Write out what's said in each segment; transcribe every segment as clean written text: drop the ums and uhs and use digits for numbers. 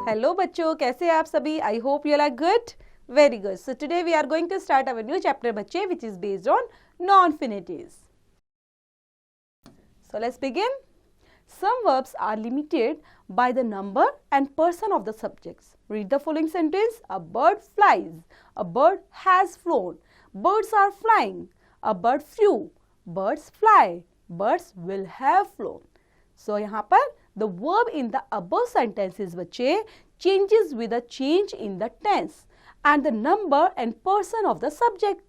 Hello बच्चों, कैसे हैं आप सभी? I hope you are good. Very good. So today we are going to start our new chapter बच्चे, which is based on non-finitives. So let's begin. Some verbs are limited by the number and person of the subjects. Read the following sentence. A bird flies. A bird has flown. Birds are flying. A bird flew. Birds fly. Birds will have flown. So यहाँ पर the verb in the above sentences बच्चे changes with a change in the tense and the number and person of the subject.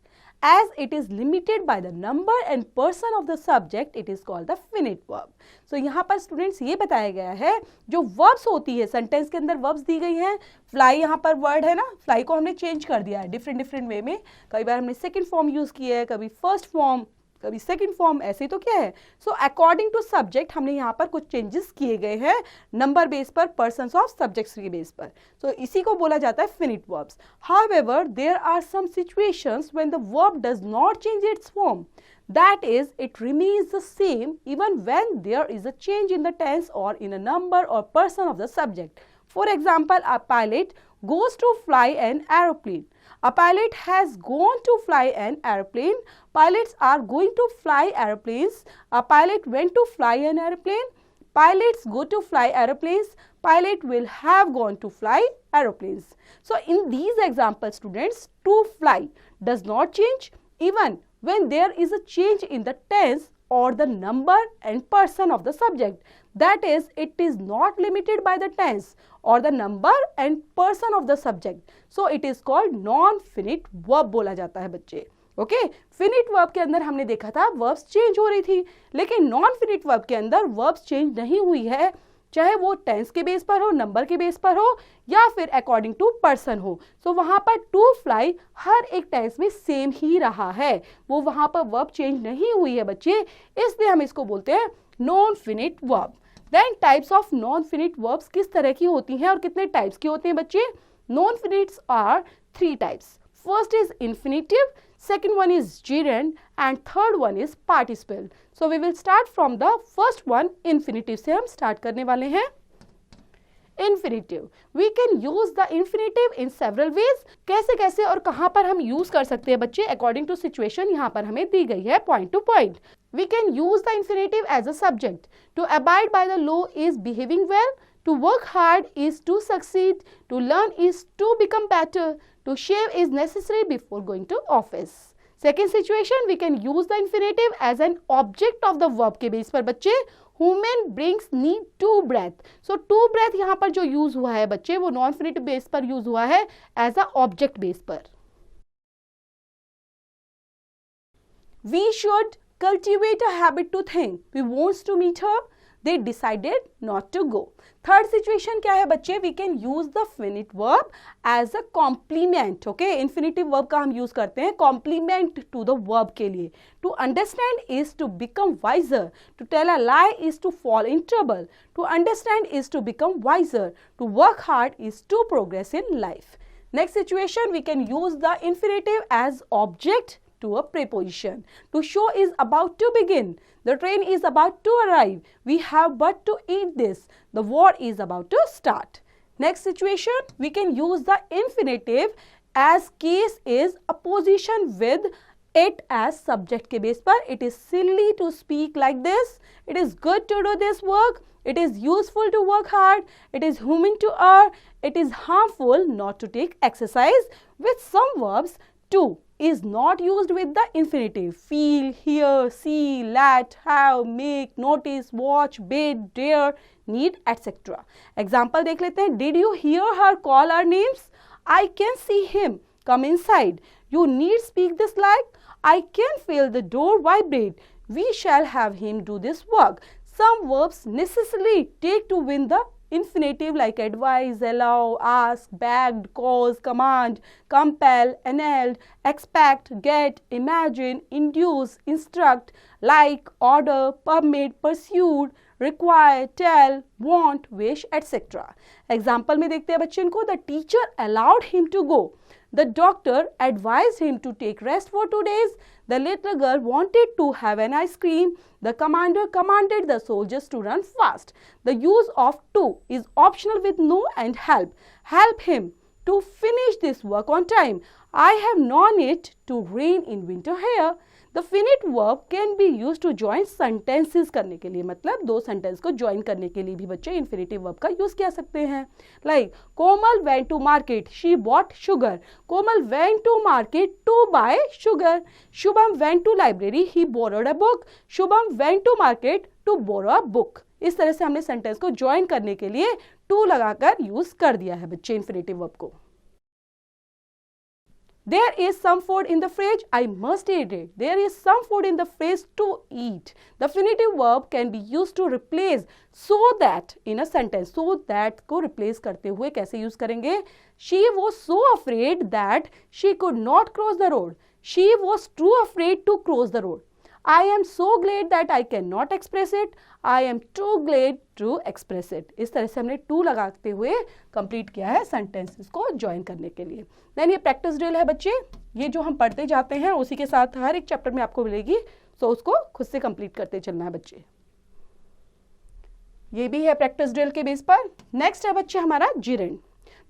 As it is limited by the number and person of the subject, it is called the finite verb. So यहाँ पर students ये बताया गया है जो verbs होती है, sentence के अंदर verbs दी गई हैं. फ्लाई यहाँ पर वर्ड है ना, फ्लाई को हमने चेंज कर दिया है डिफरेंट वे में. कई बार हमने सेकेंड फॉर्म यूज किया है, कभी फर्स्ट फॉर्म, कभी सेकंड फॉर्म, ऐसे तो क्या है. सो अकॉर्डिंग टू सब्जेक्ट हमने यहाँ पर कुछ चेंजेस किए गए हैं नंबर बेस पर, पर्सन्स ऑफ सब्जेक्ट्स के बेस पर. सो इसी को बोला जाता है finite verbs. However there are some situations when the verb does not change its form. That is, it remains the same even when there is a change in the tense or in a number or person of the subject. For example, a pilot goes to fly an aeroplane. A pilot has gone to fly an aeroplane. Pilots are going to fly aeroplanes. A pilot went to fly an aeroplane. Pilots go to fly aeroplanes. Pilot will have gone to fly aeroplanes. So in these examples, students, to fly does not change even when there is a change in the tense or the number and person of the subject. That is, it is not limited by the tense or the number and person of the subject. So it is called non-finite verb बोला जाता है बच्चे. Okay, finite verb के अंदर हमने देखा था verbs change हो रही थी, लेकिन नॉन फिनिट वर्ब के अंदर वर्ब्स चेंज नहीं हुई है, चाहे वो टेंस के बेस पर हो, नंबर के बेस पर हो या फिर अकॉर्डिंग टू पर्सन हो. सो वहां पर टू फ्लाई हर एक टेंस में सेम ही रहा है, वो वहां पर वर्ब चेंज नहीं हुई है बच्चे, इसलिए हम इसको बोलते हैं non finite verb. Then types of non finite verbs किस तरह की होती हैं और कितने टाइप्स की होते हैं बच्चे? Non finites are 3 types. First is infinitive, second one is gerund and third one is participle. So we will start from the first one. infinitive से हम start करने वाले हैं. infinitive, we can use the infinitive in several ways. कैसे कैसे और कहाँ पर हम use कर सकते हैं बच्चे, according to situation यहाँ पर हमें दी गई है point to point. We can use the infinitive as a subject. To abide by the law is behaving well. To work hard is to succeed. To learn is to become better. To shave is necessary before going to office. Second situation, we can use the infinitive as an object of the verb के base पर बच्चे. Women brings need to breath. So to breath यहाँ पर जो use हुआ है बच्चे, वो नॉन फिनिटिव बेस पर यूज हुआ है एज अ ऑब्जेक्ट बेस पर. We should cultivate a habit to think. We wants to meet her. They decided not to go. Third situation क्या है बच्चे? We can use the finite verb as a complement. Okay, infinitive verb का हम use करते हैं complement to the verb के लिए. To understand is to become wiser. To tell a lie is to fall in trouble. To understand is to become wiser. To work hard is to progress in life. Next situation, we can use the infinitive as object to a preposition. To show is about to begin. The train is about to arrive. We have but to eat this. The war is about to start. Next situation, we can use the infinitive as case is a position with it as subject के base पर. It is silly to speak like this. It is good to do this work. It is useful to work hard. It is human to err. It is harmful not to take exercise. With some verbs, to is not used with the infinitive. Feel, hear, see, let, have, make, notice, watch, bid, dare, need, etc. Example देख लेते हैं. Did you hear her call our names? I can see him. Come inside. You need speak this like. I can feel the door vibrate. We shall have him do this work. Some verbs necessarily take to win the infinitive like advise, allow, ask, begged, cause, command, compel, annulled, expect, get, imagine, induce, instruct, like, order, permit, pursued, require, tell, want, wish, etc. Example में देखते हैं बच्चे इनको. The teacher allowed him to go. The doctor advised him to take rest for 2 days. The little girl wanted to have an ice cream. The commander commanded the soldiers to run fast. The use of to is optional with no and help. Help him to finish this work on time. I have known it to rain in winter here. The finite verb can be used to join sentences करने के लिए, मतलब दो sentence को join करने के लिए भी बच्चे इन्फिनेटिव वर्ब का यूज कर सकते हैं. Like Komal went to market, she bought sugar. Komal went to market to buy sugar. Shubham went to library, he borrowed a book. Shubham went to market to borrow a book. इस तरह से हमने sentence को join करने के लिए to लगाकर use कर दिया है बच्चे इन्फिनेटिव वर्ब को. There is some food in the fridge. I must eat it. There is some food in the fridge to eat. The infinitive verb can be used to replace so that in a sentence. So that को replace करते हुए कैसे use करेंगे? She was so afraid that she could not cross the road. She was too afraid to cross the road. I am so glad that I cannot express it. I am too glad to express it. इस तरह से हमने to लगाते हुए complete किया है sentences को join करने के लिए. देन ये प्रैक्टिस ड्रिल है बच्चे, ये जो हम पढ़ते जाते हैं उसी के साथ हर एक चैप्टर में आपको मिलेगी, सो उसको खुद से कंप्लीट करते चलना है बच्चे. ये भी है प्रैक्टिस ड्रिल के बेस पर. नेक्स्ट है बच्चे हमारा gerund.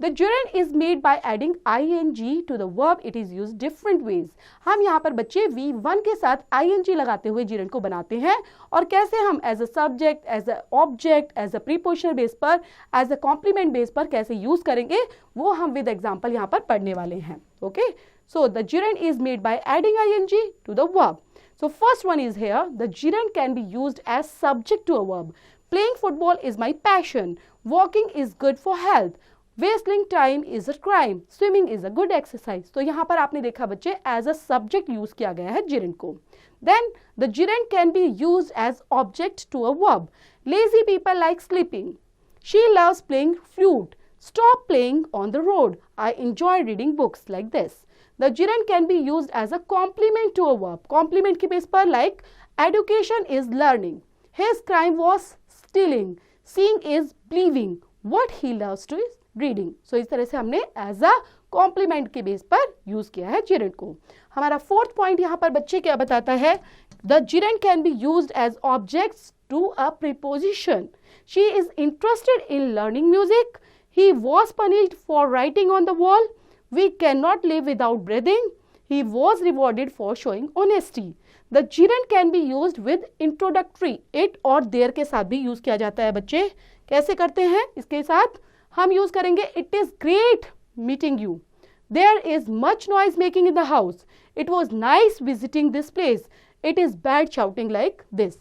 The gerund is made by adding ing to the verb. It is used different ways. हम यहाँ पर बच्चे V1 के साथ ing लगाते हुए gerund को बनाते हैं, और कैसे हम as a subject, as a object, as a prepositional base पर, as a complement base पर कैसे use करेंगे वो हम with example यहाँ पर पढ़ने वाले हैं. Okay? So the gerund is made by adding ing to the verb. So first one is here. The gerund can be used as subject to a verb. Playing football is my passion. Walking is good for health. Wasting time is a crime. Swimming is a good exercise. तो यहाँ पर आपने देखा बच्चे as a subject use किया गया है gerund को. Then the gerund can be used as object to a verb. Lazy people like sleeping. She loves playing flute. Stop playing on the road. I enjoy reading books like this. The gerund can be used as a complement to a verb. Complement के base पर like education is learning. His crime was stealing. Seeing is believing. What he loves to is reading. So इस तरह से हमने as a complement के base पर use किया है gerund को. हमारा फोर्थ पॉइंट यहाँ पर बच्चे क्या बताता है? The gerund can be used as objects to a preposition. She is interested in learning music. He was punished for writing on the wall. We can not live without breathing. He was rewarded for showing honesty. The gerund can be used with introductory. It और there के साथ भी use किया जाता है बच्चे. कैसे करते हैं इसके साथ? हम यूज करेंगे it is great meeting you. There is much noise making in the house. It was nice visiting this place. It is bad shouting like this.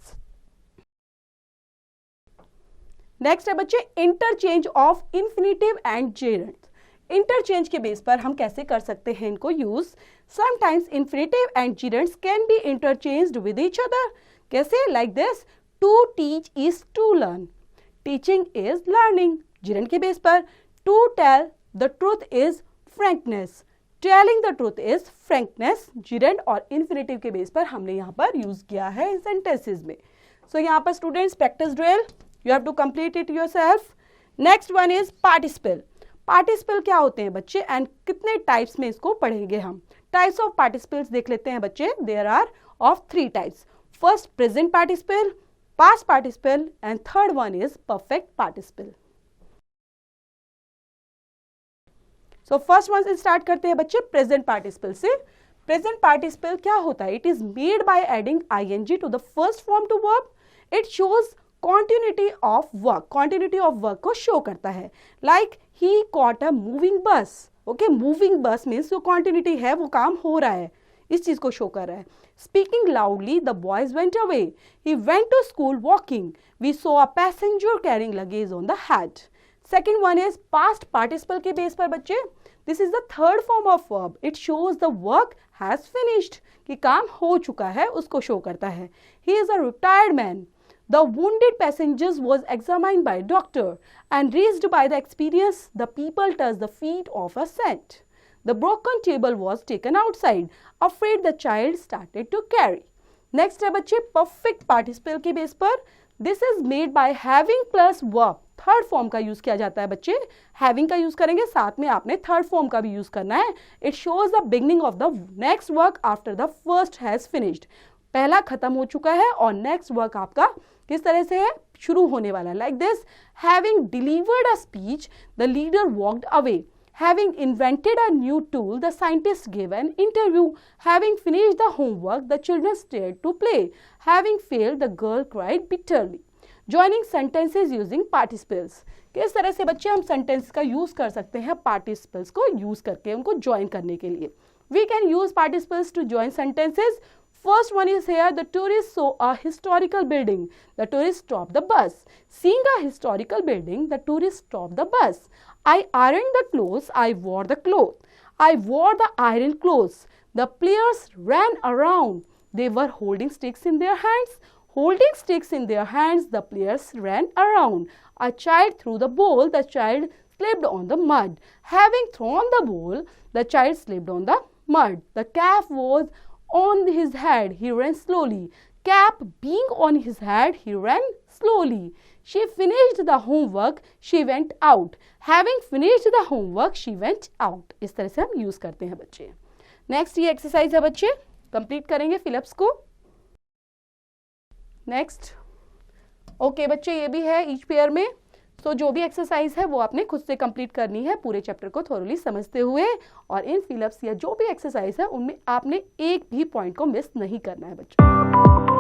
Next है बच्चे interchange of infinitive and gerund. Interchange के base पर हम कैसे कर सकते हैं इनको use? Sometimes infinitive and gerunds can be interchanged with each other. कैसे? Like this. To teach is to learn. Teaching is learning. gerund के बेस पर to tell the truth is frankness. telling the truth is frankness. gerund और infinitive के base पर हमने यहाँ पर use किया है इन sentences में. so यहाँ पर students practice drill, you have to complete it yourself. next one is participle. participle क्या होते हैं बच्चे एंड कितने टाइप्स में इसको पढ़ेंगे हम? टाइप्स ऑफ participles देख लेते हैं बच्चे. there are of 3 types. first present participle, past participle and third one is perfect participle. So first one से स्टार्ट करते हैं बच्चे प्रेजेंट पार्टिसिपल से. प्रेजेंट पार्टिसिपल क्या होता है? It is made by adding ing to the first form to verb. It shows continuity of work. Continuity of work को show करता है. Like he caught a moving bus. Okay, moving bus means जो continuity है वो काम हो रहा है, इस चीज को शो कर रहा है. Speaking loudly the boys went away. He went to school walking. We saw a passenger carrying luggage on the head. Second one is past participle के बेस पर बच्चे. This is the third form of verb. It shows the work has finished, कि काम हो चुका है उसको show करता है. He is a retired man. The wounded passengers was examined by doctor and reached by the experience the people touch the feet of a saint. The broken table was taken outside. Afraid the child started to carry. Next है बच्चे perfect participle की base पर, this is made by having plus verb, third form का use किया जाता है बच्चे, having का यूज करेंगे, साथ में आपने थर्ड फॉर्म का भी यूज करना है। It shows the beginning of the next work after the first has finished, पहला खत्म हो चुका है और नेक्स्ट वर्क आपका किस तरह से है, शुरू होने वाला है। Like this, having delivered a speech the leader walked away, having invented a new tool the scientist gave an interview, having finished the homework the children stayed to play, having failed the girl cried bitterly. Joining sentences using participles, किस तरह से बच्चे हम sentence का use कर सकते हैं participles को यूज करके उनको ज्वाइन करने के लिए। We can use participles to join sentences. First one is here, the tourist saw a historical building. The tourist stopped the bus. Seeing a historical building, the tourist stopped the bus. I ironed the clothes, I wore the cloth. I wore the iron clothes. The players ran around. They were holding sticks in their hands. Holding sticks in their hands, the players ran around. A child threw the ball, the child slipped on the mud. Having thrown the ball, the child slipped on the mud. The cap was on his head, he ran slowly. Cap being on his head, he ran slowly. She finished the homework, she went out. Having finished the homework, she went out. इस तरह से हम use करते हैं बच्चे। Next ये exercise है बच्चे, कंप्लीट करेंगे फिलअप्स को। नेक्स्ट ओके बच्चे, ये भी है ईच पेयर में, तो जो भी एक्सरसाइज है वो आपने खुद से कंप्लीट करनी है पूरे चैप्टर को थोरली समझते हुए, और इन फिलअप्स या जो भी एक्सरसाइज है उनमें आपने एक भी पॉइंट को मिस नहीं करना है बच्चों।